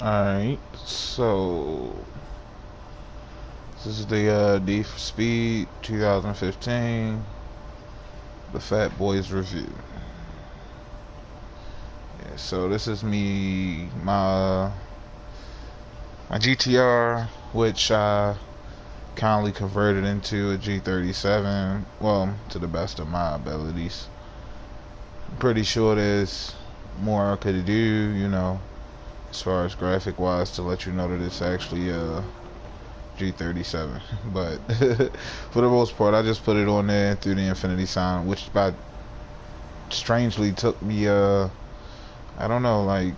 Alright, so this is the D for Speed 2015, the Fat Boys review. Yeah, so this is my GTR, which I kindly converted into a G37. Well, to the best of my abilities. I'm pretty sure there's more I could do, as far as graphic wise, to let you know that it's actually G37. But for the most part, I just put it on there through the infinity sign, which by strangely took me I don't know, like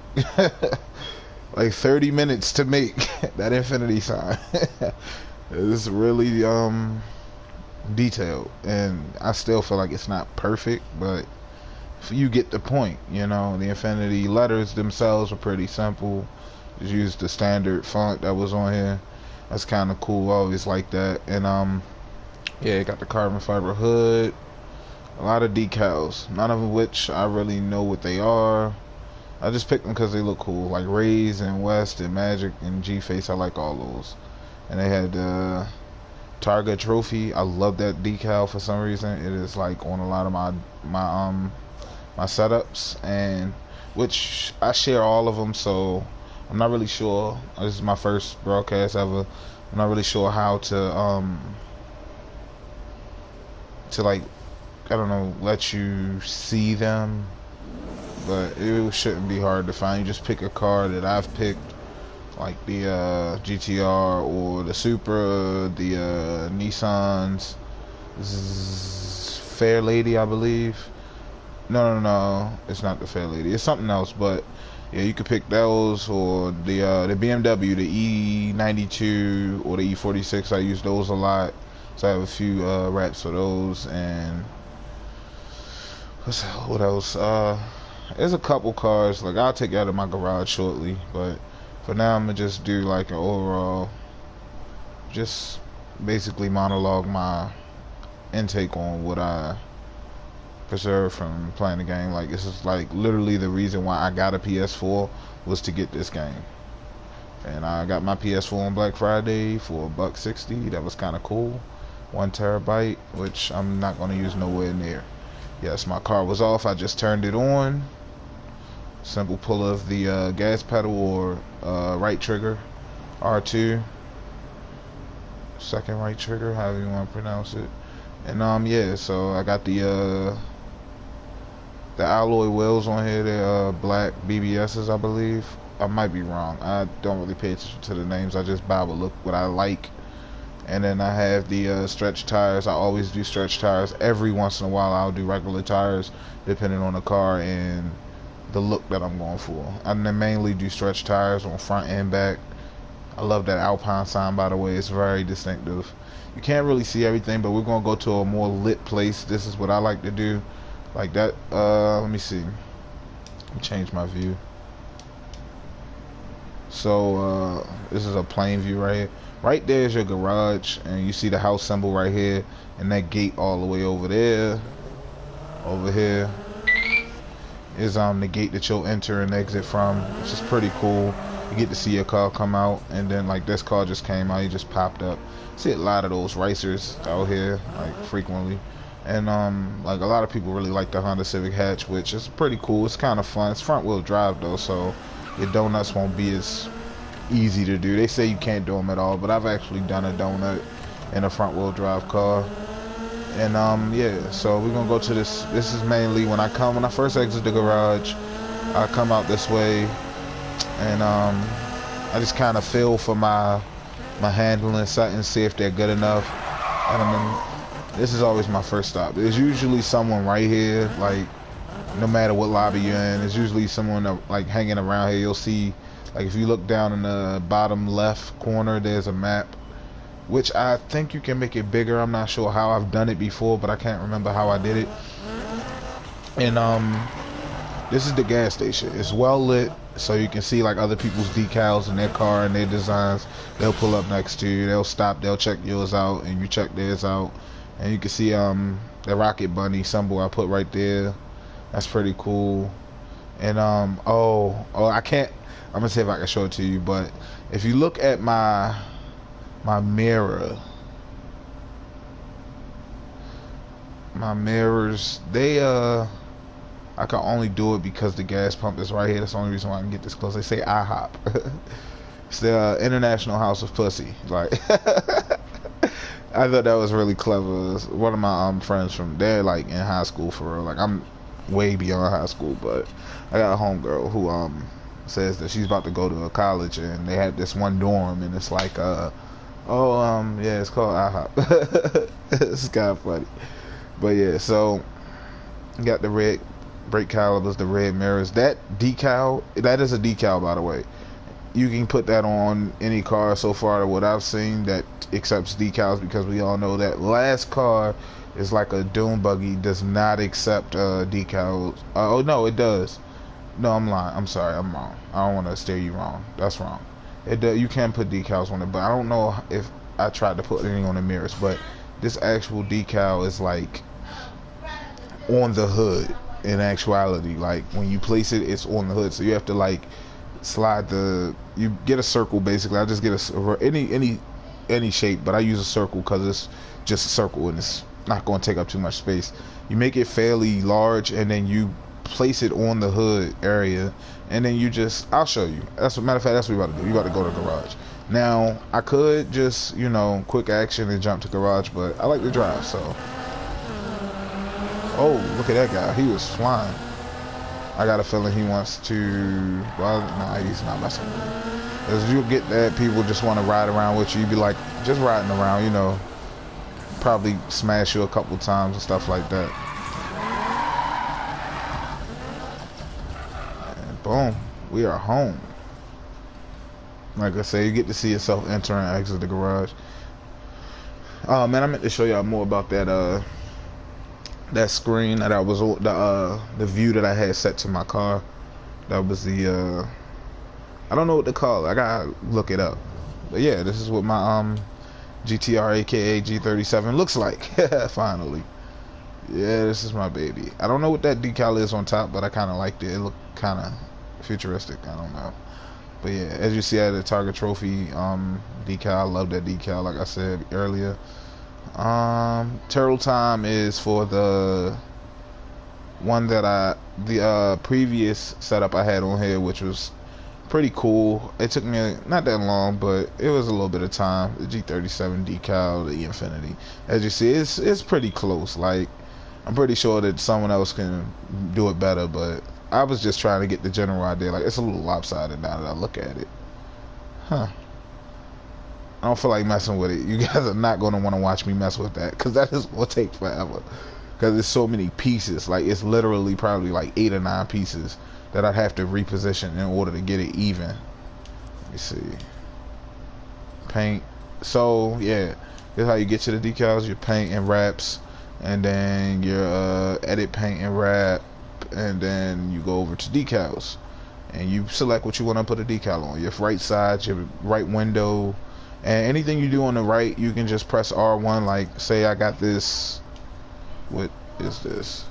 like 30 minutes to make that infinity sign. It's really detailed, and I still feel like it's not perfect, but you get the point. The infinity letters themselves are pretty simple. Just use the standard font that was on here. That's kind of cool. I always like that. And yeah, it got the carbon fiber hood, a lot of decals, none of which I really know what they are. I just picked them because they look cool, like Rays and West and Magic and G-Face. I like all those. And they had Targa Trophy. I love that decal for some reason. It is like on a lot of my setups, and which I share all of them, so I'm not really sure. This is my first broadcast ever. I'm not really sure how to like, I don't know, let you see them, but it shouldn't be hard to find. You just pick a car that I've picked, like the GTR or the Supra, the Nissans, Fair Lady, I believe. No, it's not the Fair Lady. It's something else, but yeah, you could pick those or the BMW, the E92 or the E46. I use those a lot, so I have a few wraps for those. And what else? There's a couple cars. Like, I'll take you out of my garage shortly, but for now I'm gonna just do like an overall, just basically monologue my intake on what I preserved from playing the game. Like, this is like literally the reason why I got a PS4 was to get this game. And I got my PS4 on Black Friday for $160. That was kind of cool. 1 terabyte, which I'm not going to use nowhere near. Yes, my car was off. I just turned it on. Simple pull of the gas pedal or right trigger, R2. Second right trigger, however you want to pronounce it. And yeah, so I got the alloy wheels on here. They're black BBSs, I believe. I might be wrong. I don't really pay attention to the names. I just buy what I like. And then I have the stretch tires. I always do stretch tires. Every once in a while I'll do regular tires, depending on the car and the look that I'm going for. I mainly do stretch tires on front and back. I love that Alpine sign, by the way. It's very distinctive. You can't really see everything, but we're going to go to a more lit place. This is what I like to do. Like that. Let me see. Let me change my view. So this is a plain view right here. Right there is your garage, and you see the house symbol right here, and that gate all the way over there. Over here is the gate that you'll enter and exit from, which is pretty cool. You get to see your car come out, and then like this car just came out, he just popped up. See a lot of those racers out here, like frequently. And like a lot of people really like the Honda Civic hatch, which is pretty cool. It's kind of fun. It's front wheel drive though, so your donuts won't be as easy to do. They say you can't do them at all, but I've actually done a donut in a front wheel drive car. And yeah, so we're gonna go to this. This is mainly when I first exit the garage, I come out this way, and I just kind of feel for my handling settings, see if they're good enough. And this is always my first stop. There's usually someone right here, like no matter what lobby you're in, there's usually someone like hanging around here. You'll see, like if you look down in the bottom left corner, there's a map, which I think you can make it bigger. I'm not sure how. I've done it before, but I can't remember how I did it. And this is the gas station. It's well lit, so you can see like other people's decals in their car and their designs. They'll pull up next to you, they'll stop, they'll check yours out, and you check theirs out. And you can see the Rocket Bunny symbol I put right there. That's pretty cool. And I can't. I'm gonna see if I can show it to you. But if you look at my mirror, my mirrors, they I can only do it because the gas pump is right here. That's the only reason why I can get this close. They say IHOP. It's the International House of Pussy. Like, I thought that was really clever. One of my friends from there, like in high school for real. Like, I'm way beyond high school, but I got a homegirl who says that she's about to go to a college, and they had this one dorm, and it's like yeah, it's called IHOP. It's kind of funny, but yeah. So you got the red brake calipers, the red mirrors. That decal, that is a decal, by the way. You can put that on any car so far what I've seen that accepts decals, because we all know that last car is like a dune buggy, does not accept decals. Oh no, it does. No, I'm lying. I'm sorry, I'm wrong. I don't want to steer you wrong. That's wrong. It does, you can put decals on it, but I don't know if I tried to put anything on the mirrors. But this actual decal is like on the hood. In actuality, like when you place it, it's on the hood, so you have to like slide you get a circle basically. I just get any shape, but I use a circle because it's just a circle and it's not going to take up too much space. You make it fairly large, and then you place it on the hood area, and then you just, I'll show you. That's what, matter of fact, that's what we about to do. You about to go to the garage. Now I could just, quick action and jump to garage, but I like to drive. So oh, look at that guy, he was flying. I got a feeling he wants to, well, nah, he's not messing with me. As you get that people just want to ride around with you, you be like, just riding around, probably smash you a couple times and stuff like that. And boom, we are home. Like I say, you get to see yourself enter and exit the garage. Oh man, I meant to show y'all more about that screen that I was the view that I had set to my car. That was the I don't know what to call it. I gotta look it up. But yeah, this is what my GTR aka G37 looks like. Finally. Yeah, this is my baby. I don't know what that decal is on top, but I kind of liked it. It looked kind of futuristic. I don't know. But yeah, as you see, I had a Target Trophy decal. I love that decal, like I said earlier. Turtle time is for the one that the previous setup I had on here, which was pretty cool. It took me not that long, but it was a little bit of time. The G37 decal, the Infinity. As you see, it's pretty close. Like, I'm pretty sure that someone else can do it better, but I was just trying to get the general idea. Like, it's a little lopsided now that I look at it. Huh. I don't feel like messing with it. You guys are not going to want to watch me mess with that, because that is going to take forever. Because there's so many pieces. Like, it's literally probably like 8 or 9 pieces that I'd have to reposition in order to get it even. Let me see. Paint. So, yeah. This is how you get to the decals. Your paint and wraps. And then your edit paint and wrap. And then you go over to decals. And you select what you want to put a decal on. Your right side, your right window. And anything you do on the right, you can just press R1. Like, say I got this. What is this?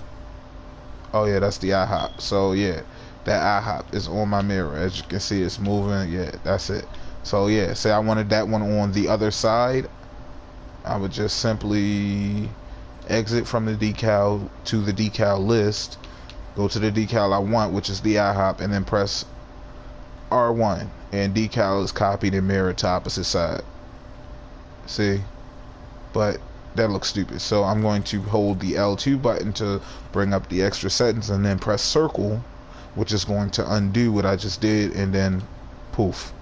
Oh yeah, that's the IHOP. So yeah, that IHOP is on my mirror. As you can see, it's moving. Yeah, that's it. So yeah, say I wanted that one on the other side, I would just simply exit from the decal to the decal list, go to the decal I want, which is the IHOP, and then press R1, and decal is copied and mirrored to opposite side. See? But that looks stupid, so I'm going to hold the L2 button to bring up the extra settings, and then press circle, which is going to undo what I just did, and then poof,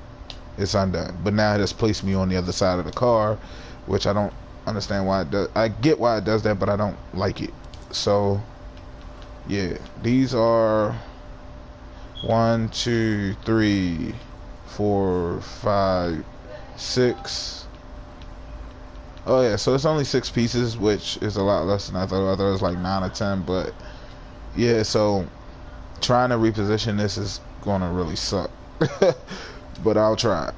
it's undone. But now it has placed me on the other side of the car, which I don't understand why it does. I get why it does that, but I don't like it. So yeah, these are 1, 2, 3, 4, 5, 6. Oh yeah, so it's only 6 pieces, which is a lot less than I thought. I thought it was like 9 or 10, but yeah, so trying to reposition this is gonna really suck. But I'll try.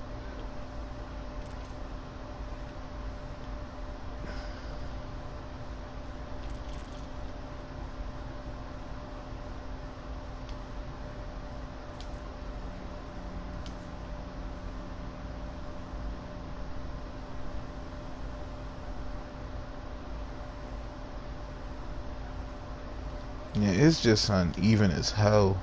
Yeah, it's just uneven as hell.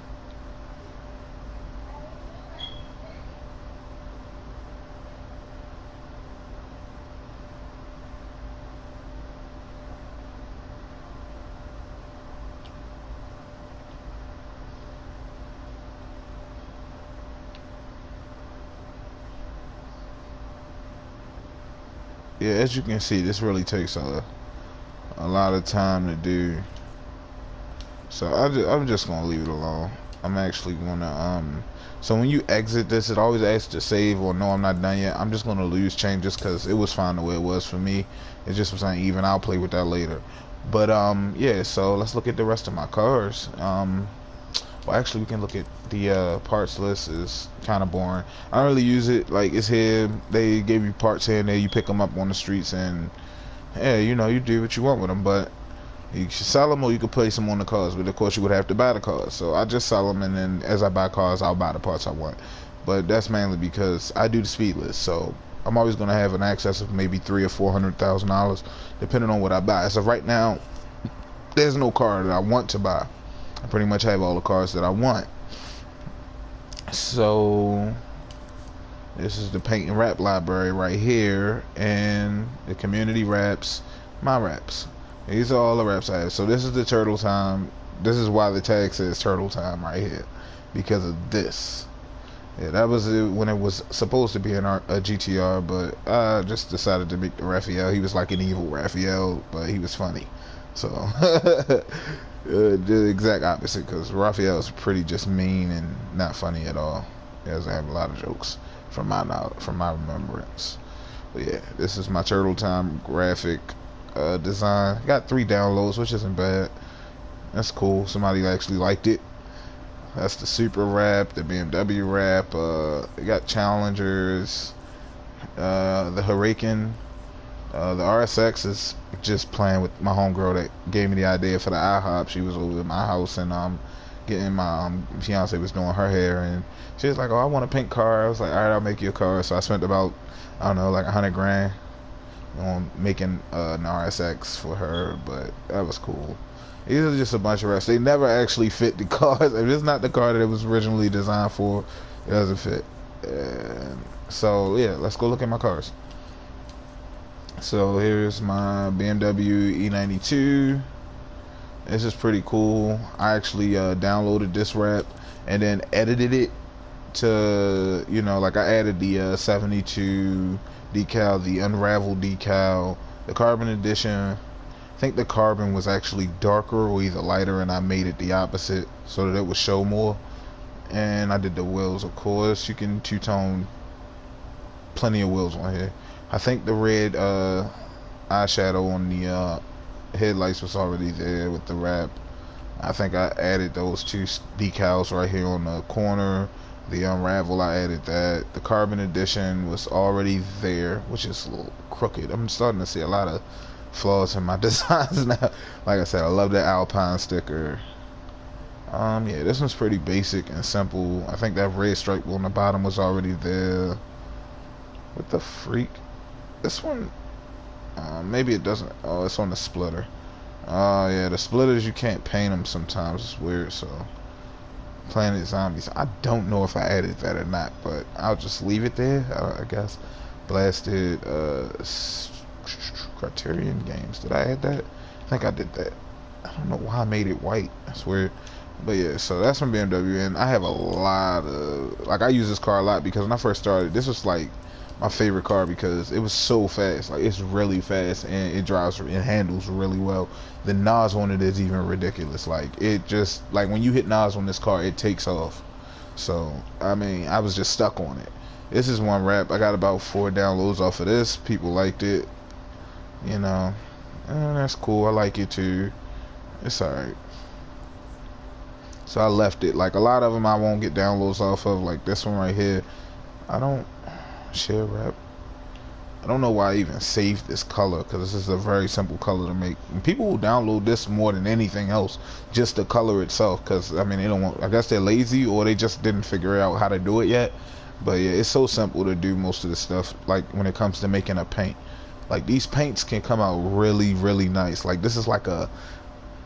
Yeah, as you can see, this really takes a lot of time to do. So I'm just gonna leave it alone. I'm actually gonna so when you exit this, it always asks to save or no, I'm not done yet. I'm just gonna lose chain just because it was fine the way it was for me. It just was uneven. I'll play with that later. But yeah, so let's look at the rest of my cars. Well, actually, we can look at the parts list. Is kind of boring. I don't really use it. Like, it's here. They gave you parts here and there. You pick them up on the streets, and yeah, you know, you do what you want with them. But you should sell them, or you could place them on the cars. But of course, you would have to buy the cars. So I just sell them, and then as I buy cars, I'll buy the parts I want. But that's mainly because I do the speed list. So I'm always going to have an excess of maybe $300,000 or $400,000, depending on what I buy. So right now, there's no car that I want to buy. I pretty much have all the cars that I want. So this is the paint and wrap library right here, and the community wraps, my wraps. These are all the wraps I have. So this is the turtle time. This is why the tag says turtle time right here, because of this. Yeah, that was it when it was supposed to be a GTR, but I just decided to make the Raphael. He was like an evil Raphael, but he was funny. So the exact opposite, because Raphael is pretty just mean and not funny at all. He doesn't have a lot of jokes from my remembrance. But yeah, this is my Turtle Time graphic design. Got 3 downloads, which isn't bad. That's cool. Somebody actually liked it. That's the Super Wrap, the BMW Wrap. It got Challengers, the Hurricane. The RSX is just playing with my homegirl that gave me the idea for the IHOP. She was over at my house, and getting my fiance was doing her hair, and she was like, "Oh, I want a pink car." I was like, "All right, I'll make you a car." So I spent about, I don't know, like 100 grand on making an RSX for her, but that was cool. These are just a bunch of wraps. They never actually fit the cars. If it's not the car that it was originally designed for, it doesn't fit. And so yeah, let's go look at my cars. So here's my BMW E92. This is pretty cool. I actually downloaded this wrap and then edited it to, you know, like I added the 72 decal, the unraveled decal, the carbon edition. I think the carbon was actually darker or either lighter, and I made it the opposite so that it would show more. And I did the wheels, of course. You can two-tone plenty of wheels on here. I think the red eyeshadow on the headlights was already there with the wrap. I think I added those 2 decals right here on the corner. The unravel, I added that. The carbon edition was already there, which is a little crooked. I'm starting to see a lot of flaws in my designs now. Like I said, I love that Alpine sticker. Yeah, this one's pretty basic and simple. I think that red stripe on the bottom was already there. What the freak? This one, maybe it doesn't. Oh, it's on the splitter. Yeah, the splitters, you can't paint them sometimes. It's weird. So Planet Zombies, I don't know if I added that or not, but I'll just leave it there, I guess. Blasted Criterion Games, did I add that? I think I did that. I don't know why I made it white. That's weird. But yeah, so that's from BMW, and I have a lot of, like, I use this car a lot because when I first started, this was like my favorite car because it was so fast. Like, it's really fast, and it drives, it handles really well. The NOS on it is even ridiculous. Like, it just, like, when you hit NOS on this car, it takes off. So I mean, I was just stuck on it. This is one wrap. I got about 4 downloads off of this. People liked it, you know, and that's cool. I like it too. It's alright. So I left it. Like, a lot of them I won't get downloads off of. Like this one right here, I don't share wrap. I don't know why I even saved this color, because this is a very simple color to make. And people will download this more than anything else, just the color itself, because I mean, they don't want, I guess they're lazy, or they just didn't figure out how to do it yet. But yeah, it's so simple to do most of the stuff, like when it comes to making a paint. Like, these paints can come out really, really nice. Like, this is like a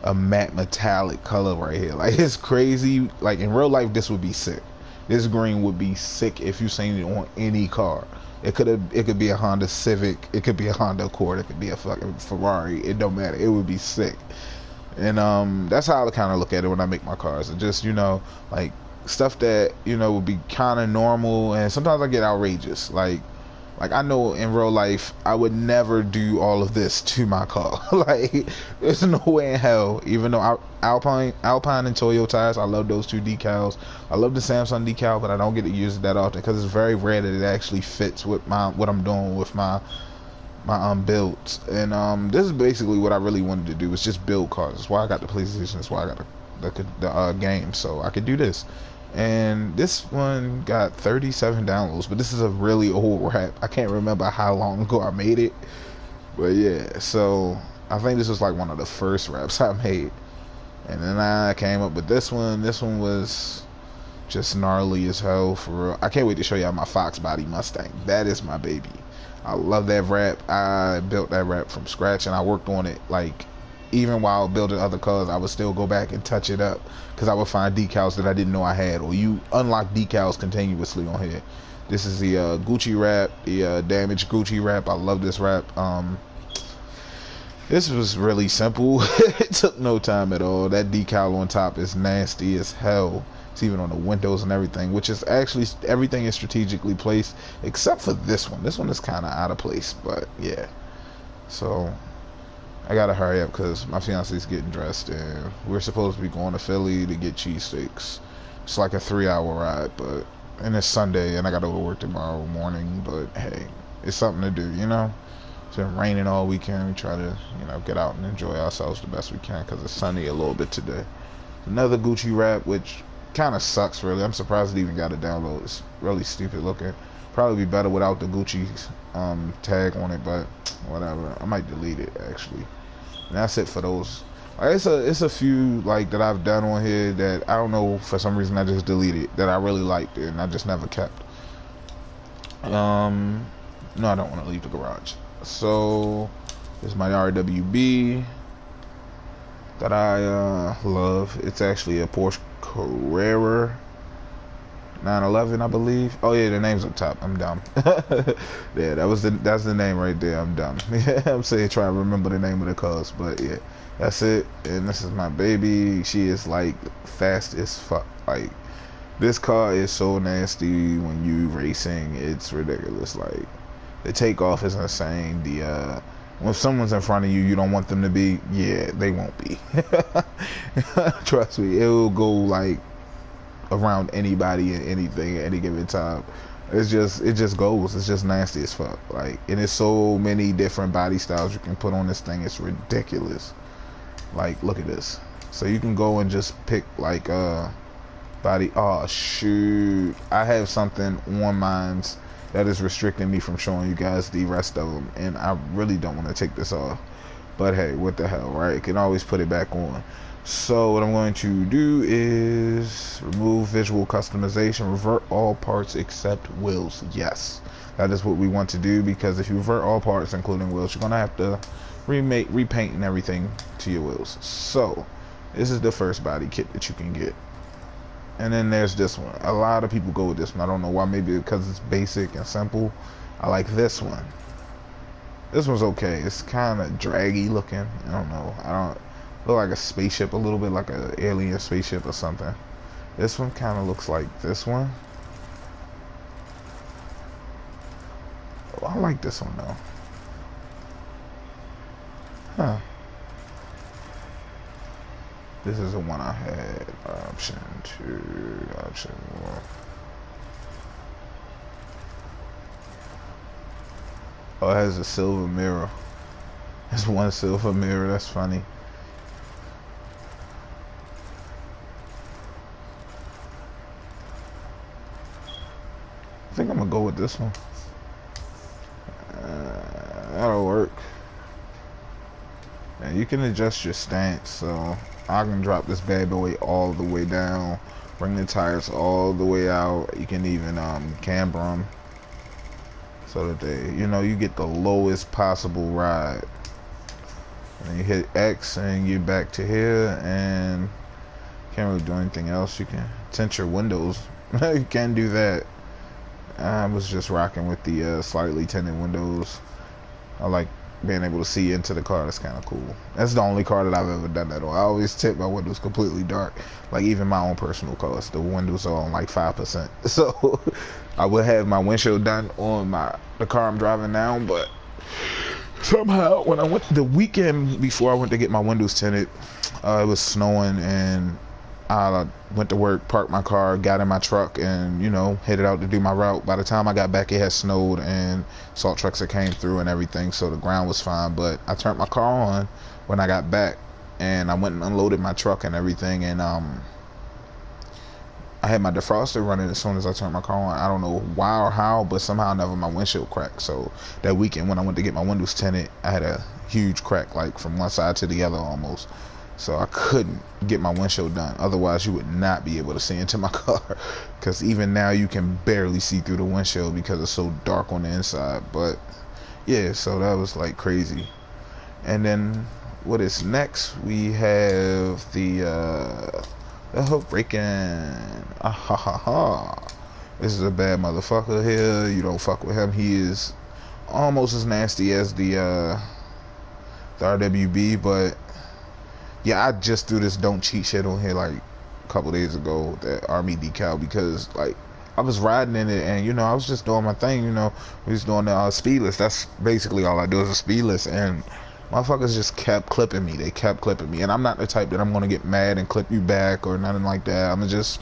a matte metallic color right here. Like, it's crazy. Like, in real life, this would be sick. This green would be sick if you seen it on any car. It could be a Honda Civic, it could be a Honda Accord, it could be a fucking Ferrari. It don't matter. It would be sick. And that's how I kind of look at it when I make my cars. It just, like stuff that would be kind of normal, and sometimes I get outrageous. Like I know in real life I would never do all of this to my car. Like, there's no way in hell. Even though Alpine and Toyo tires, I love those two decals. I love the Samsung decal, but I don't get to use it that often because it's very rare that it actually fits with what I'm doing with my builds. And this is basically what I really wanted to do, was just build cars. That's why I got the PlayStation. That's why I got the game, so I could do this. And this one got 37 downloads, but this is a really old rap. I can't remember how long ago I made it, but yeah. So I think this was like one of the first raps I made, and then I came up with this one. This one was just gnarly as hell, for real. I can't wait to show y'all my Fox Body Mustang. That is my baby. I love that rap. I built that rap from scratch, and I worked on it. Like, even while building other cars, I would still go back and touch it up, because I would find decals that I didn't know I had, or you unlock decals continuously on here. This is the Gucci wrap, the damaged Gucci wrap. I love this wrap. This was really simple. It took no time at all. That decal on top is nasty as hell. It's even on the windows and everything, which is actually, everything is strategically placed except for this one. This one is kind of out of place, but yeah. So I gotta hurry up because my fiance's getting dressed, and we're supposed to be going to Philly to get cheesesteaks. It's like a 3-hour ride, and it's Sunday, and I gotta go to work tomorrow morning. But hey, it's something to do, It's been raining all weekend. We try to, get out and enjoy ourselves the best we can because it's sunny a little bit today. Another Gucci wrap, which kind of sucks, really. I'm surprised it even got a download. It's really stupid looking. Probably be better without the Gucci tag on it, but whatever. I might delete it, actually. And that's it for those. Like, it's a few like that I've done on here that I don't know, for some reason I just deleted, that I really liked it and I just never kept. No, I don't want to leave the garage. So this is my RWB that I love. It's actually a Porsche Carrera 911, I believe. Oh yeah, the name's up top. I'm dumb. Yeah, that's the name right there. I'm dumb. Yeah, I'm saying trying to remember the name of the cars, but yeah, that's it. And this is my baby. She is like fast as fuck. Like, this car is so nasty when you racing. It's ridiculous. Like, the takeoff is insane. The when someone's in front of you, you don't want them to be. Yeah, they won't be. Trust me, it will go like around anybody and anything at any given time. It just goes. It's just nasty as fuck. Like, and there's so many different body styles you can put on this thing. It's ridiculous. Like, look at this. So you can go and just pick like body. Oh shoot, I have something on mine's that is restricting me from showing you guys the rest of them, and I really don't want to take this off, but hey, what the hell, right? You can always put it back on. So what I'm going to do is remove visual customization, revert all parts except wheels. Yes, that is what we want to do, because if you revert all parts including wheels, you're gonna have to repaint and everything to your wheels. So this is the first body kit that you can get. And then there's this one. A lot of people go with this one. I don't know why. Maybe because it's basic and simple. I like this one. This one's okay. It's kind of draggy looking. I don't know. I don't look like a spaceship a little bit, like an alien spaceship or something. This one kind of looks like this one. Oh, I like this one though. Huh. This is the one I had. Option 2, option 1. Oh, it has a silver mirror. There's one silver mirror. That's funny. I think I'm gonna go with this one. That'll work. And you can adjust your stance, so I can drop this bad boy all the way down, bring the tires all the way out. You can even camber them so that they, you get the lowest possible ride. And then you hit X and you back to here, and can't really do anything else. You can tint your windows. You can do that. I was just rocking with the slightly tinted windows. I like being able to see into the car. That's kind of cool. That's the only car that I've ever done that on. I always tint my windows completely dark. Like even my own personal cars, the windows are on like 5%. So I would have my windshield done on the car I'm driving now, but somehow when I went the weekend before I went to get my windows tinted, it was snowing, and I went to work, parked my car, got in my truck, and headed out to do my route. By the time I got back, it had snowed and salt trucks had came through and everything, so the ground was fine. But I turned my car on when I got back, and I went and unloaded my truck and everything, and I had my defroster running as soon as I turned my car on. I don't know why or how, but somehow never my windshield cracked. So that weekend when I went to get my windows tinted, I had a huge crack, like from one side to the other almost. So I couldn't get my windshield done. Otherwise, you would not be able to see into my car. Because even now, you can barely see through the windshield because it's so dark on the inside. But yeah, so that was like crazy. And then what is next? We have the hook breaking. Ah ha ha ha. This is a bad motherfucker here. You don't fuck with him. He is almost as nasty as the RWB, but yeah, I just threw this don't cheat shit on here like a couple days ago, that army decal, because like I was riding in it and I was just doing my thing, we was doing the speedless. That's basically all I do is a speedless, and motherfuckers just kept clipping me. They kept clipping me, and I'm not the type that I'm gonna get mad and clip you back or nothing like that. I'm gonna just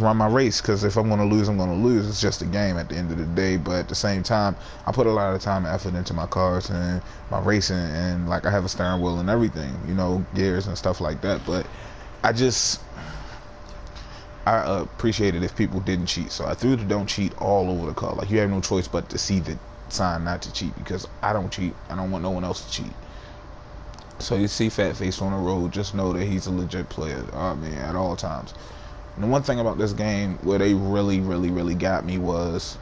run my race, because if I'm gonna lose, I'm gonna lose. It's just a game at the end of the day. But at the same time, I put a lot of time and effort into my cars and my racing, and like I have a steering wheel and everything, gears and stuff like that. But I appreciate it if people didn't cheat, so I threw the don't cheat all over the car. Like, you have no choice but to see the sign not to cheat, because I don't cheat. I don't want no one else to cheat. So you see Fat Face on the road, just know that he's a legit player. Oh man, at all times. And the one thing about this game where they really got me was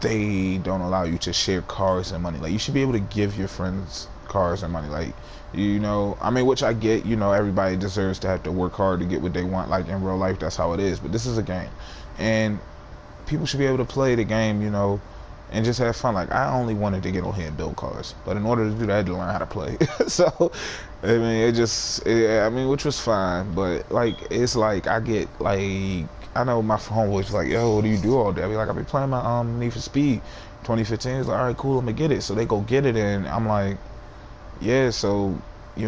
they don't allow you to share cars and money. Like, you should be able to give your friends cars and money. Like, I mean, which I get, everybody deserves to have to work hard to get what they want. Like, in real life, that's how it is. But this is a game, and people should be able to play the game, and just have fun. Like, I only wanted to get on here and build cars, but in order to do that, I had to learn how to play. So, I mean, which was fine, but like, it's like I get like, I know my homeboys like, yo, what do you do all day? I be like, I be playing my Need for Speed 2015. It's like, all right, cool, I'm gonna get it. So they go get it, and I'm like, yeah, so I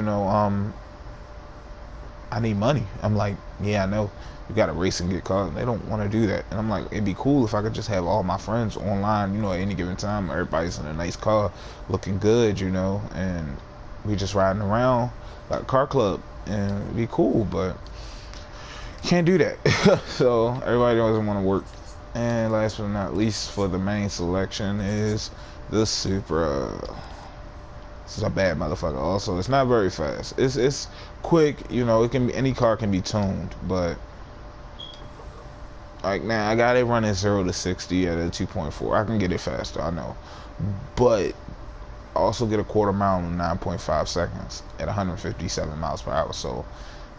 need money. I'm like, yeah, I know. You gotta race and get cars. They don't want to do that, and I'm like, it'd be cool if I could just have all my friends online, at any given time. Everybody's in a nice car, looking good, and we just riding around like a car club, and it'd be cool. But can't do that. So everybody doesn't want to work. And last but not least, for the main selection is the Supra. This is a bad motherfucker. Also, it's not very fast. It's quick. It can be, any car can be tuned, but like now I got it running 0 to 60 at a 2.4. I can get it faster, I know, but I also get a quarter mile in 9.5 seconds at 157 miles per hour. So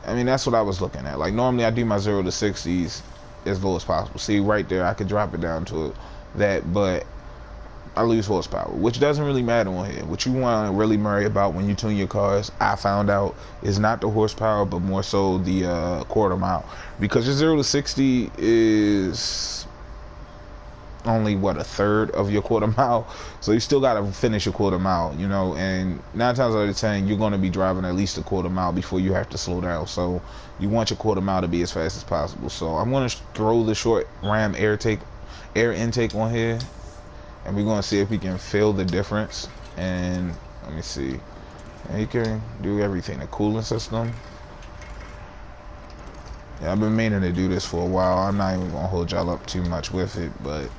I mean, that's what I was looking at. Like, normally I do my 0 to 60s as low as possible. See, right there, I could drop it down to that, but I lose horsepower, which doesn't really matter on here. What you want to really worry about when you tune your cars, I found out, is not the horsepower, but more so the quarter mile. Because your 0 to 60 is only, what, a third of your quarter mile. So you still got to finish your quarter mile, and 9 times out of 10, you're going to be driving at least a quarter mile before you have to slow down. So you want your quarter mile to be as fast as possible. So I'm going to throw the short ram air intake on here, and we're going to see if we can feel the difference. And let me see. And you can do everything. The cooling system. Yeah, I've been meaning to do this for a while. I'm not even going to hold y'all up too much with it, but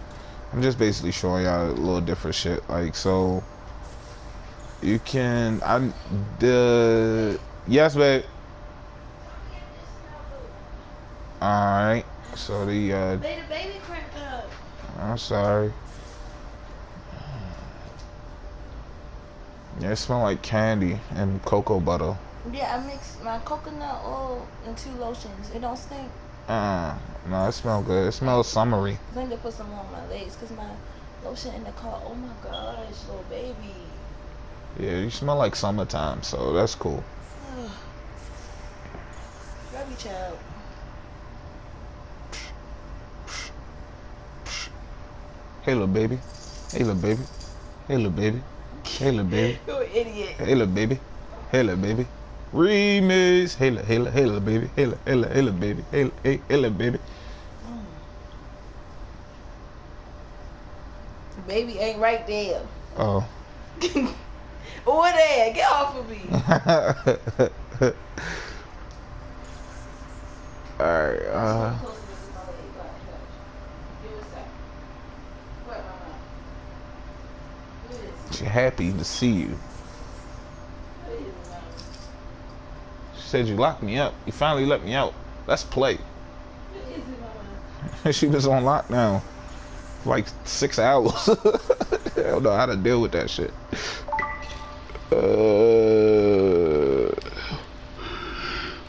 I'm just basically showing y'all a little different shit. Like, so you can, yes, babe. Alright, so the baby cranked up. I'm sorry. Yeah, it smell like candy and cocoa butter. Yeah, I mixed my coconut oil and 2 lotions. It don't stink. No, it smells good. It smells summery. I need to put some more on my legs because my lotion in the car. Oh my gosh, little baby. Yeah, you smell like summertime, so that's cool. Love you, child. Hey, little baby. Hey, little baby. Hey, little baby. Hey, little baby. You're an idiot. Hey, little baby. Hey, little baby. Remix. Hey, little baby. Hey, little baby. Hey, little baby. Baby ain't right there. Oh. Over there. Get off of me. Alright, she's happy to see you. She said you locked me up. You finally let me out. Let's play. She was on lockdown for like 6 hours. I don't know how to deal with that shit.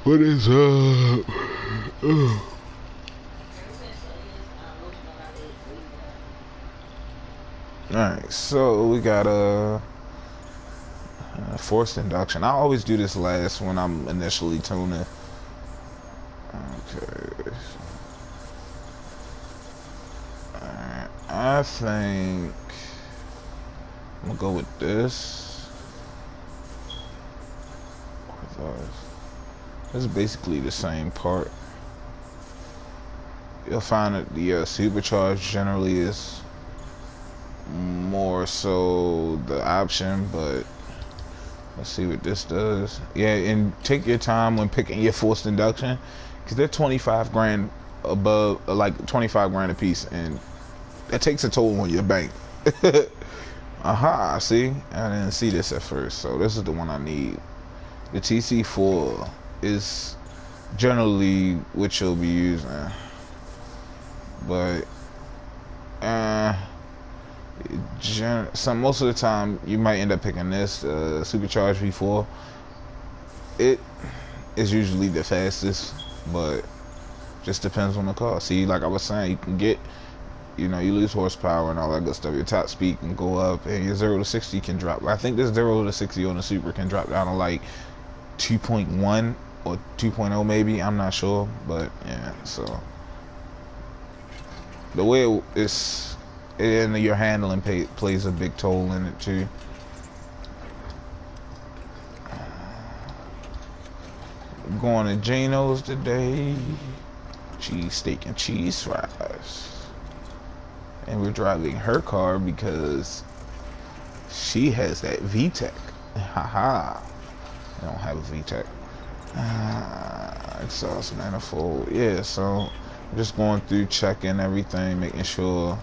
What is up? Alright, so we got a forced induction. I always do this last when I'm initially tuning. Okay. Alright, I think I'm gonna go with this. This is basically the same part. You'll find that the supercharged generally is more so the option, but let's see what this does. Yeah, and take your time when picking your forced induction, because they're 25 grand above, like 25 grand a piece, and that takes a toll on your bank. Aha, see, I didn't see this at first, so this is the one I need. The TC4 is generally what you'll be using, but most of the time you might end up picking this supercharged V4. It is usually the fastest, but just depends on the car. See, like I was saying, you can get, you lose horsepower and all that good stuff. Your top speed can go up, and your 0 to 60 can drop. I think this 0 to 60 on the Super can drop down to like 2.1 or 2.0 maybe. I'm not sure, but yeah. So the way it's, and your handling plays a big toll in it too. I'm going to Geno's today. Cheese steak and cheese fries. And we're driving her car because she has that VTEC. Haha. I don't have a VTEC. Exhaust manifold. Yeah, so I'm just going through checking everything, making sure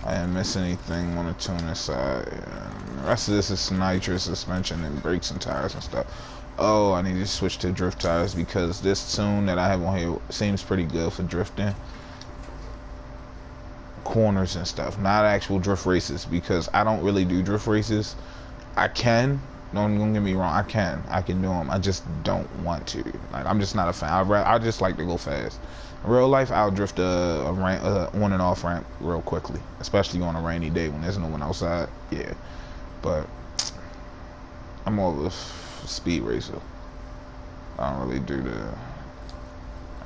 I didn't miss anything on the tuner side. And the rest of this is nitrous, suspension, and brakes and tires and stuff. Oh, I need to switch to drift tires because this tune that I have on here seems pretty good for drifting. Corners and stuff, not actual drift races, because I don't really do drift races. I can, don't get me wrong, I can do them. I just don't want to. Like, I'm just not a fan. I just like to go fast. In real life, I'll drift a on and off ramp real quickly, especially on a rainy day when there's no one outside. Yeah, but I'm more of a speed racer. I don't really do the.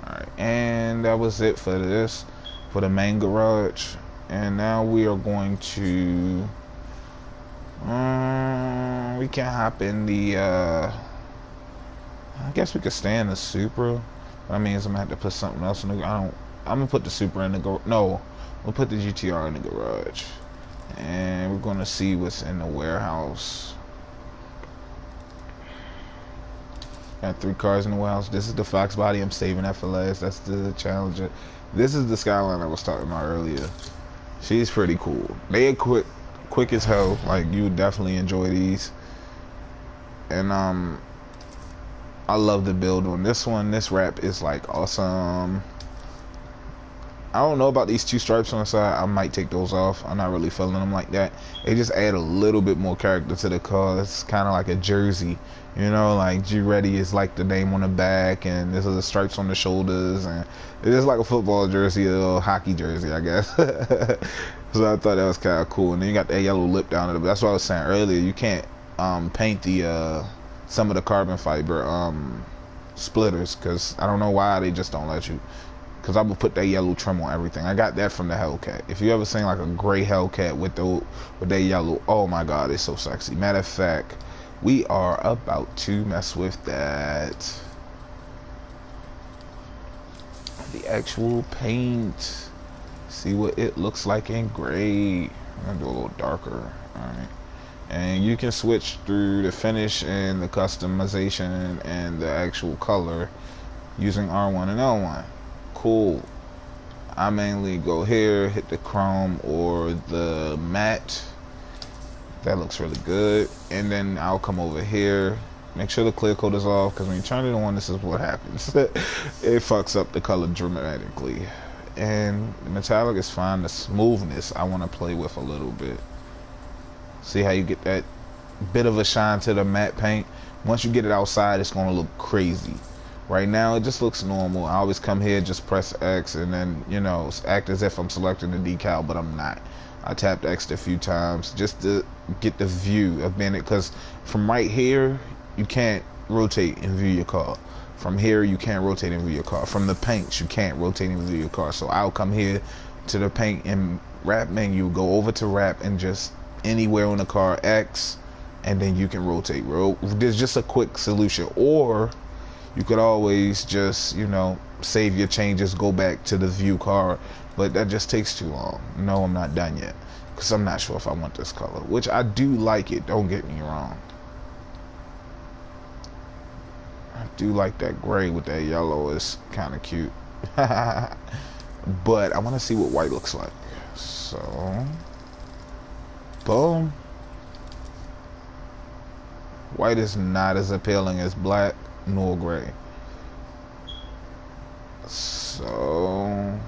Alright, and that was it for this, for the main garage. And now we are going to we can hop in the I guess we could stay in the Supra. That means I'm gonna have to put something else in the. I'm gonna put the Supra in the we'll put the GTR in the garage, and we're gonna see what's in the warehouse. Got 3 cars in the warehouse. This is the Fox body. I'm saving that for last. That's the Challenger. This is the Skyline I was talking about earlier. She's pretty cool. They are quick as hell. Like, you would definitely enjoy these. And I love the build on this one. This wrap is like awesome. I don't know about these two stripes on the side. I might take those off. I'm not really feeling them like that. They just add a little bit more character to the car. It's kind of like a jersey, you know, like G Ready is like the name on the back, and there's the stripes on the shoulders, and it is like a football jersey, a little hockey jersey, I guess. So I thought that was kind of cool. And then you got that yellow lip down it. That's what I was saying earlier. You can't paint the some of the carbon fiber splitters, because I don't know why they just don't let you. Because I would put that yellow trim on everything. I got that from the Hellcat. If you ever seen like a gray Hellcat with that yellow, oh my god, it's so sexy. Matter of fact, we are about to mess with that. The actual paint. See what it looks like in gray. I'm gonna do a little darker. Alright. And you can switch through the finish and the customization and the actual color using R1 and L1. Cool. I mainly go here, hit the chrome or the matte. That looks really good. And then I'll come over here, make sure the clear coat is off, because when you turn it on, this is what happens. It fucks up the color dramatically. And the metallic is fine. The smoothness I want to play with a little bit. See how you get that bit of a shine to the matte paint. Once you get it outside, it's going to look crazy. Right now it just looks normal. I always come here, just press X, and then, you know, act as if I'm selecting the decal, but I'm not. I tapped X a few times just to get the view of being it, because from right here you can't rotate and view your car. From here you can't rotate and view your car. From the paints you can't rotate and view your car. So I'll come here to the paint and wrap menu, go over to wrap, and just anywhere on the car X, and then you can rotate. There's just a quick solution. Or you could always just, you know, save your changes, go back to the view car, but that just takes too long. No, I'm not done yet, because I'm not sure if I want this color, which I do like it, don't get me wrong. I do like that gray with that yellow, it's kind of cute. But I want to see what white looks like. So, boom. White is not as appealing as black nor gray. So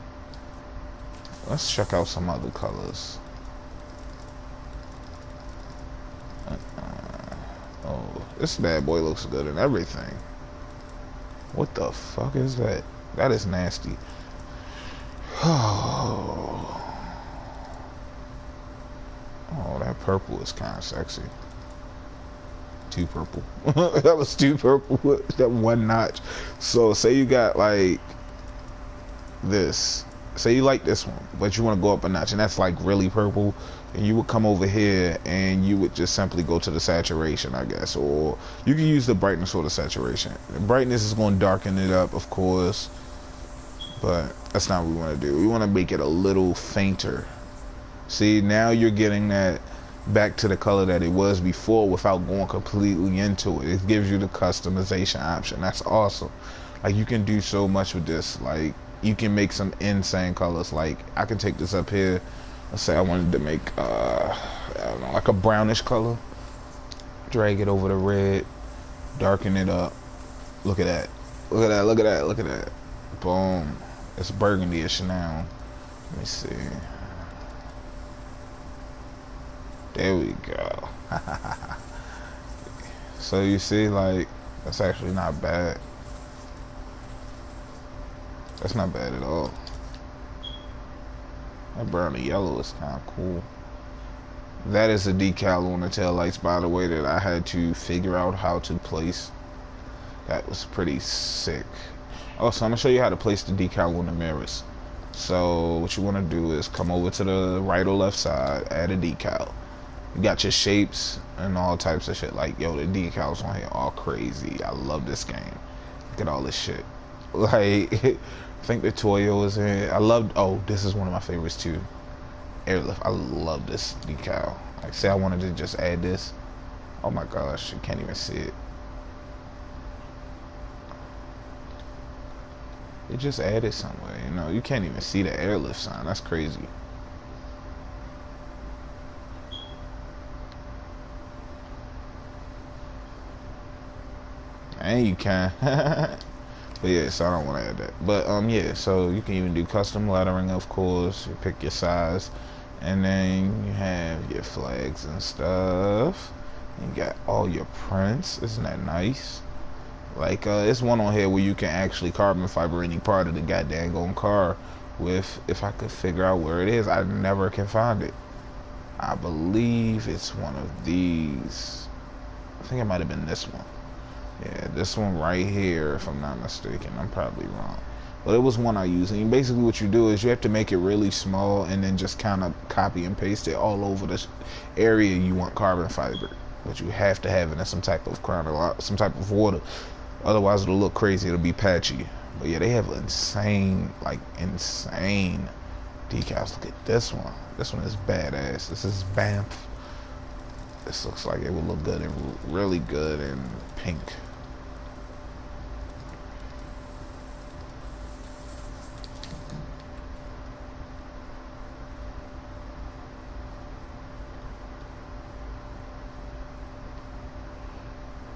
let's check out some other colors. Oh, this bad boy looks good and everything. What the fuck is that? That is nasty. Oh, that purple is kind of sexy. Too purple. That was too purple. That one notch. So say you got like this. Say you like this one, but you want to go up a notch, and that's like really purple. And you would come over here and you would just simply go to the saturation, I guess, or you can use the brightness or the saturation. The brightness is going to darken it up, of course, but that's not what we want to do. We want to make it a little fainter. See, now you're getting that back to the color that it was before without going completely into it. It gives you the customization option. That's awesome. Like, you can do so much with this. Like, you can make some insane colors. Like, I can take this up here. Let's say I wanted to make I don't know, like a brownish color, drag it over the red, darken it up. Look at that, look at that, look at that, look at that. Boom. It's burgundy-ish now. Let me see. There we go. So you see, like, that's actually not bad. That's not bad at all. That brown and yellow is kind of cool. That is a decal on the taillights, by the way, that I had to figure out how to place. That was pretty sick. Also, I'm going to show you how to place the decal on the mirrors. So what you want to do is come over to the right or left side, add a decal. You got your shapes and all types of shit. Like, yo, the decals on here are crazy. I love this game. Look at all this shit. Like, I think the Toyo is in it. I love, oh, this is one of my favorites too. Airlift. I love this decal. Like, say I wanted to just add this. Oh my gosh, you can't even see it. It just added somewhere, you know. You can't even see the airlift sign. That's crazy. And you can. But yeah, so I don't want to add that. But yeah, so you can even do custom lettering, of course. You pick your size, and then you have your flags and stuff. You got all your prints. Isn't that nice? Like it's one on here where you can actually carbon fiber any part of the goddamn car with, if I could figure out where it is. I never can find it. I believe it's one of these. I think it might have been this one. Yeah, this one right here, if I'm not mistaken. I'm probably wrong. But it was one I used. And basically what you do is you have to make it really small and then just kind of copy and paste it all over this area you want carbon fiber. But you have to have it in some type of some type of water. Otherwise it'll look crazy. It'll be patchy. But yeah, they have insane, like insane decals. Look at this one. This one is badass. This is Banff. This looks like it would look good and really good in pink.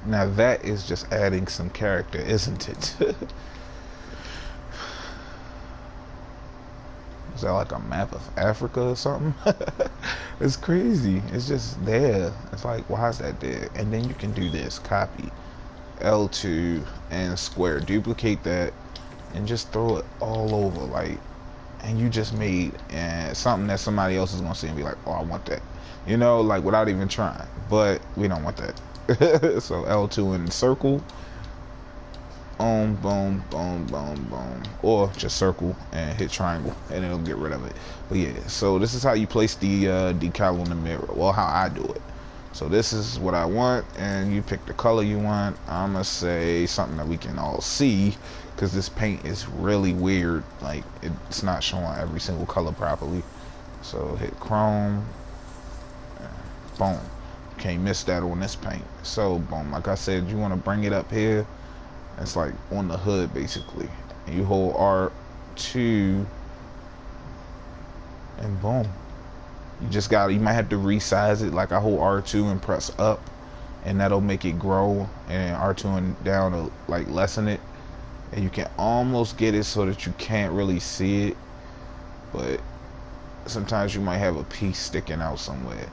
Now that is just adding some character, isn't it? Is that like a map of Africa or something? It's crazy. It's just there. It's like, why is that there? And then you can do this. Copy L2 and square. Duplicate that and just throw it all over. Like, and you just made something that somebody else is going to see and be like, oh, I want that. You know, like without even trying. But we don't want that. So L2 in circle. Boom, boom, boom, boom, boom. Or just circle and hit triangle and it'll get rid of it. But yeah, so this is how you place the decal on the mirror. Well, how I do it. So this is what I want, and you pick the color you want. I'm gonna say something that we can all see, because this paint is really weird. Like, it's not showing every single color properly. So hit chrome. Boom. Can't miss that on this paint. So boom, like I said, you want to bring it up here. It's like on the hood basically, and you hold R2 and boom, you might have to resize it. Like I hold R2 and press up, and that'll make it grow, and R2 and down to like lessen it, and you can almost get it so that you can't really see it, but sometimes you might have a piece sticking out somewhere,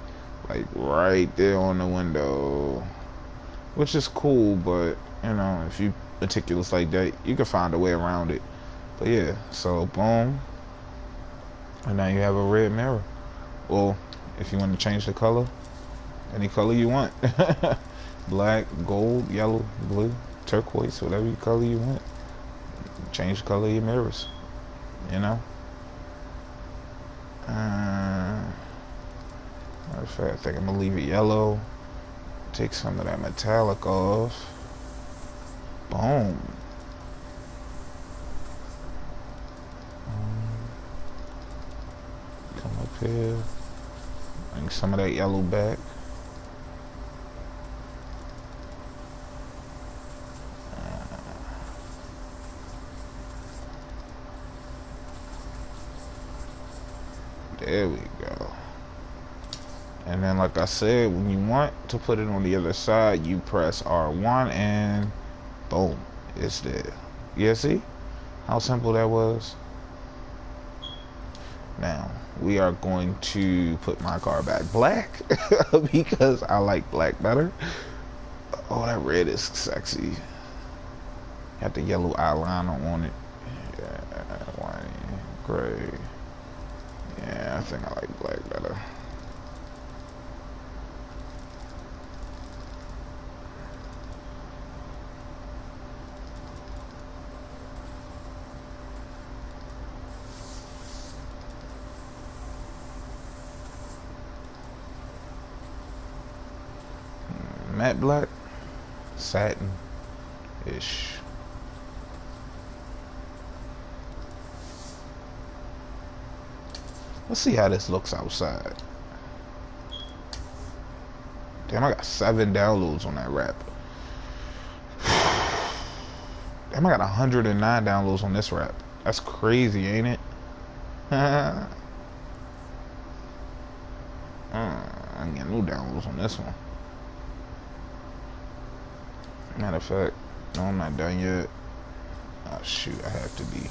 like right there on the window, which is cool. But you know, if you meticulous like that, you can find a way around it. But yeah, so boom, and now you have a red mirror. Well, if you want to change the color, any color you want. Black, gold, yellow, blue, turquoise, whatever color you want. Change the color of your mirrors, you know. Matter of fact, I think I'm gonna leave it yellow, take some of that metallic off. Boom. Come up here, bring some of that yellow back. There we go. And then like I said, when you want to put it on the other side, you press R1 and boom, it's there. Yeah, see how simple that was? Now we are going to put my car back black because I like black better. Oh, that red is sexy. Got the yellow eyeliner on it. Yeah, white, gray. Yeah, I think I like black better. Matte black, satin-ish. Let's see how this looks outside. Damn, I got 7 downloads on that rap. Damn, I got 109 downloads on this rap. That's crazy, ain't it? I'm getting new downloads on this one. Matter of fact, no, I'm not done yet. Oh shoot, I have to be.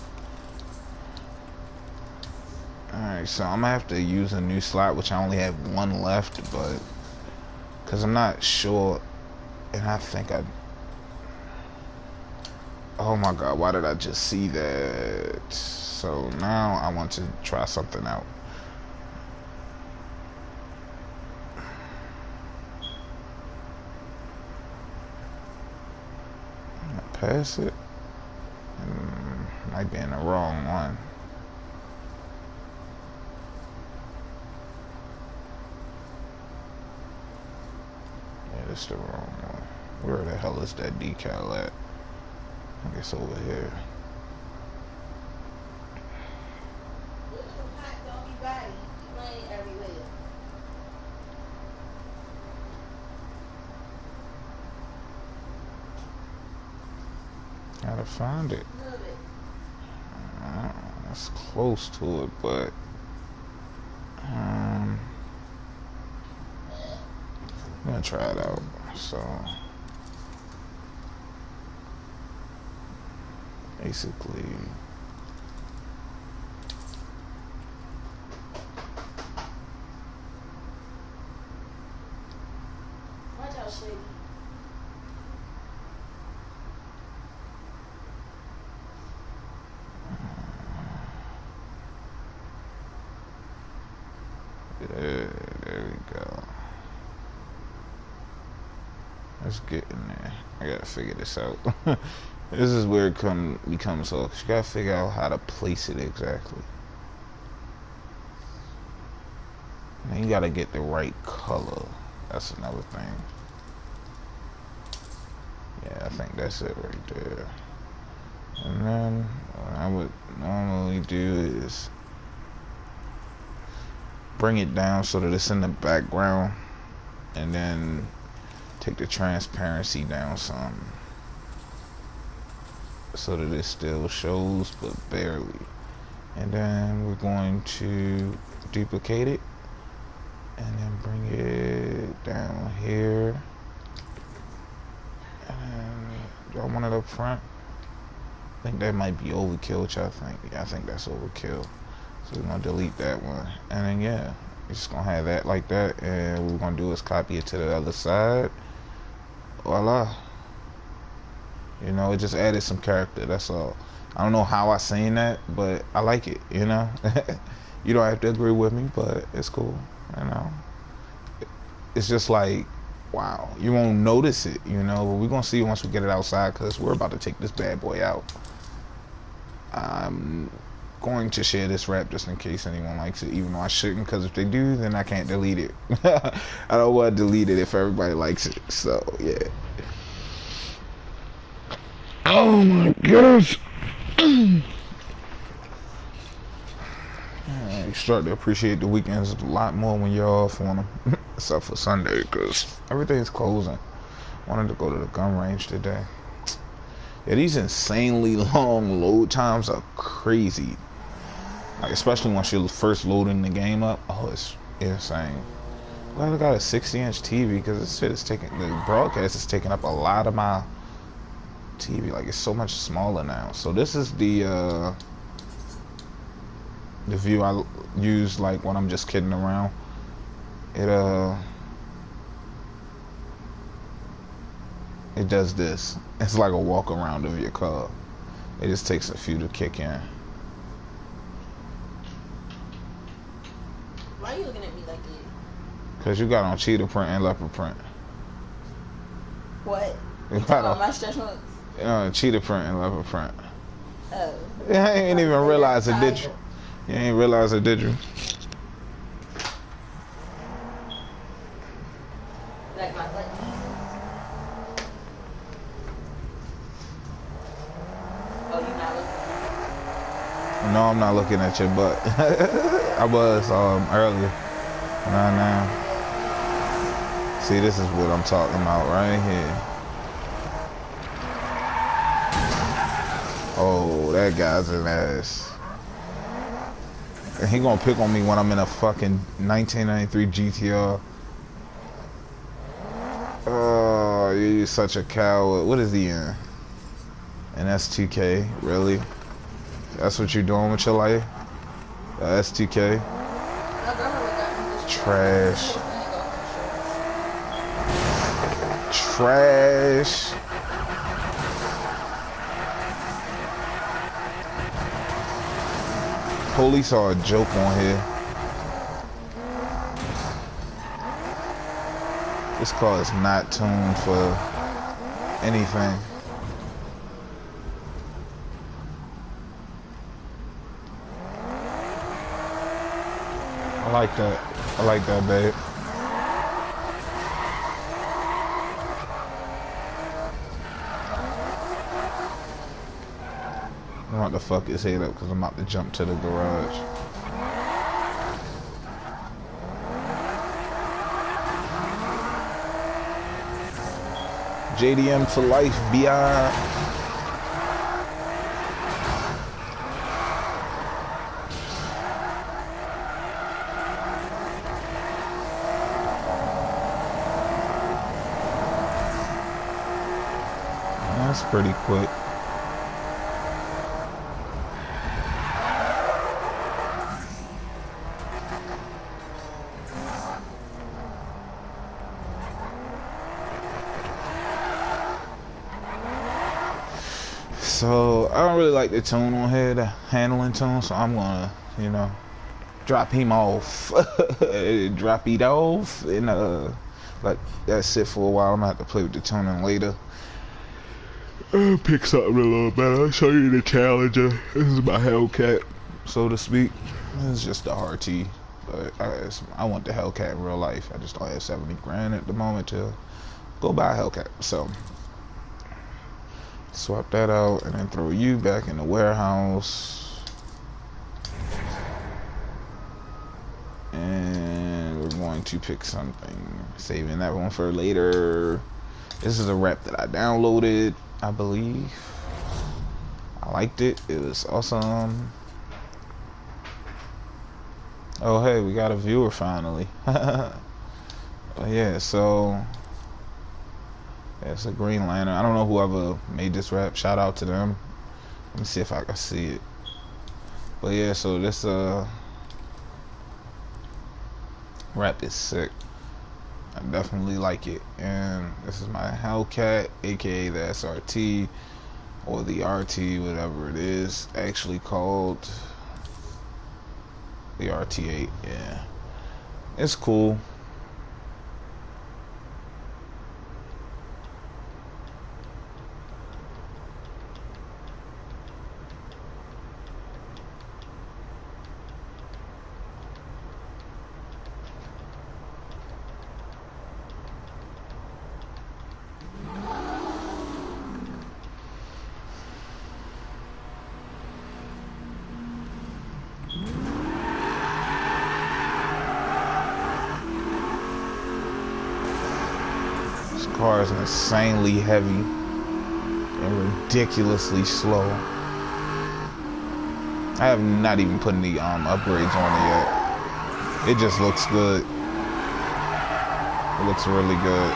Alright, so I'm gonna have to use a new slot, which I only have one left, but because I'm not sure, and I think I. Oh my god, why did I just see that? So now I want to try something out. Pass it. Might be in the wrong one. Yeah, this the wrong one. Where the hell is that decal at? I guess over here. Gotta find it. That's close to it, but I'm gonna try it out. So basically, Watch out, Shady. there we go. Let's get in there. I gotta figure this out. This is where it becomes so. You gotta figure out how to place it exactly. And you gotta get the right color. That's another thing. Yeah, I think that's it right there. And then what I would normally do is bring it down so that it's in the background, and then take the transparency down some so that it still shows but barely. And then we're going to duplicate it and then bring it down here, and do I want it up front? I think that might be overkill, which I think, yeah, I think that's overkill. So we're gonna delete that one, and then yeah, we're just gonna have that like that, and what we're gonna do is copy it to the other side. Voila. You know, it just added some character, that's all. I don't know how I seen that, but I like it, you know. You don't have to agree with me, but it's cool, you know. It's just like, wow, you won't notice it, you know, but we're gonna see once we get it outside, because we're about to take this bad boy out. I'm going to share this rap just in case anyone likes it, even though I shouldn't, because if they do, then I can't delete it. I don't want to delete it if everybody likes it, so yeah. Oh my gosh. You start to appreciate the weekends a lot more when you're off on them, except for Sunday, because everything's closing. Wanted to go to the gun range today. Yeah, these insanely long load times are crazy. Like, especially once you're first loading the game up. Oh, it's insane. Glad I got a 60-inch TV, because this shit is taking, the broadcast is taking up a lot of my TV. Like, it's so much smaller now. So this is the view I use like when I'm just kidding around. It does this. It's like a walk around of your car. It just takes a few to kick in. Why are you looking at me like that? Cause you got on cheetah print and leopard print. What? You got on my stretch marks? Cheetah print and leopard print. Oh. Yeah, I ain't even realize it, did you? You ain't realize it, did you? Like my butt. Oh, you not looking? No, I'm not looking at your butt. I was earlier. Not now. See, this is what I'm talking about right here. Oh, that guy's an ass. And he gonna pick on me when I'm in a fucking 1993 GTR. Oh, you're such a coward. What is he in? And STK, really? That's what you're doing with your life? STK? Trash. Trash. Police are a joke on here. This car is not tuned for anything. I like that. I like that, babe. I'm about to fuck his head up because I'm about to jump to the garage. JDM for life, beyond. That's pretty quick. So I don't really like the tune on here, the handling tune, so I'm gonna, you know, drop him off. Drop it off and let that sit for a while. I'm gonna have to play with the tuning later. I'll pick something a little better. I'll show you the Challenger. This is my Hellcat, so to speak. This is just the RT, but I want the Hellcat in real life. I just don't have 70 grand at the moment to go buy a Hellcat, so swap that out and then throw you back in the warehouse. And we're going to pick something. Saving that one for later. This is a rap that I downloaded, I believe. I liked it. It was awesome. Oh, hey, we got a viewer finally. Yeah, so yeah, it's a Green Lantern. I don't know whoever made this rap. Shout out to them. Let me see if I can see it. But yeah, so this rap is sick. I definitely like it. And this is my Hellcat, aka the SRT or the RT, whatever it is, actually called the RT8. Yeah, it's cool. Car is insanely heavy and ridiculously slow. I have not even put any upgrades on it yet. It just looks good. It looks really good.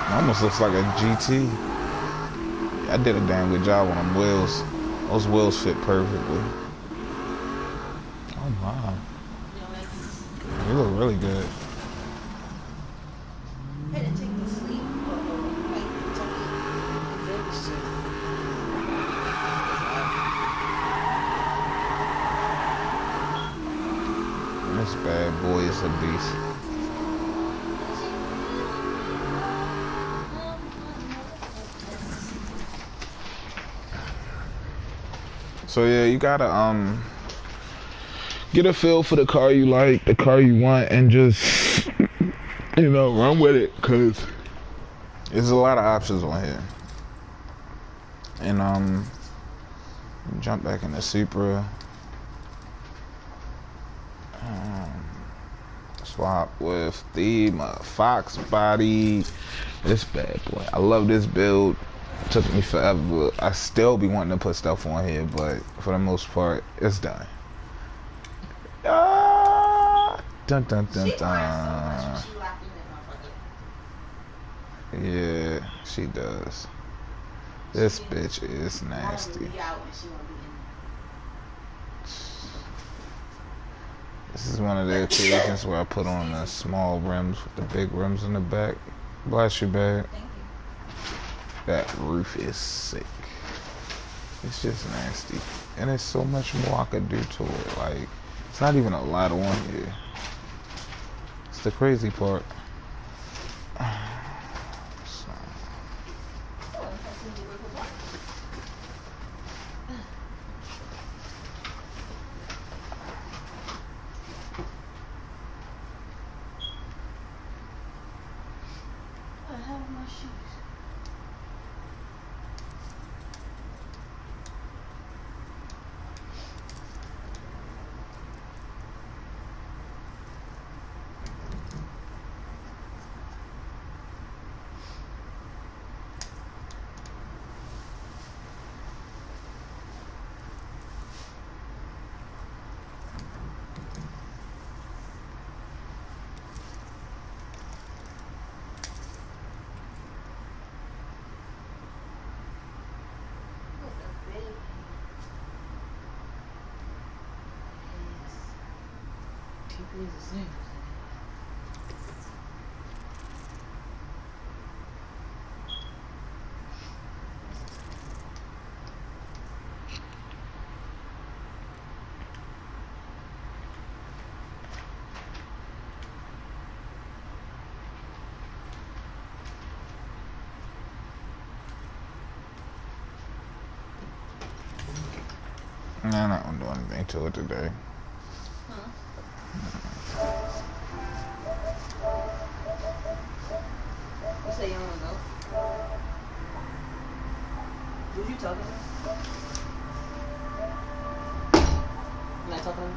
It almost looks like a GT. I did a damn good job on them wheels. Those wheels fit perfectly. Oh my. You look really good. This bad boy is a beast. So yeah, you gotta get a feel for the car you like, the car you want, and just, you know, run with it, cause there's a lot of options on here. And jump back in the Supra. Swap with the Fox body. This bad boy. I love this build. It took me forever. I still be wanting to put stuff on here, but for the most part, it's done. Dun dun dun dun. Yeah, she does. This bitch is nasty. This is one of the occasions where I put on the small rims with the big rims in the back. Bless you, babe. Thank you. That roof is sick. It's just nasty. And there's so much more I could do to it. Like, it's not even a lot on here. It's the crazy part. So, I have my shoes. nah, I'm not gonna do anything to it today. You say you don't want to go? Who's you talking to? You not talking to him?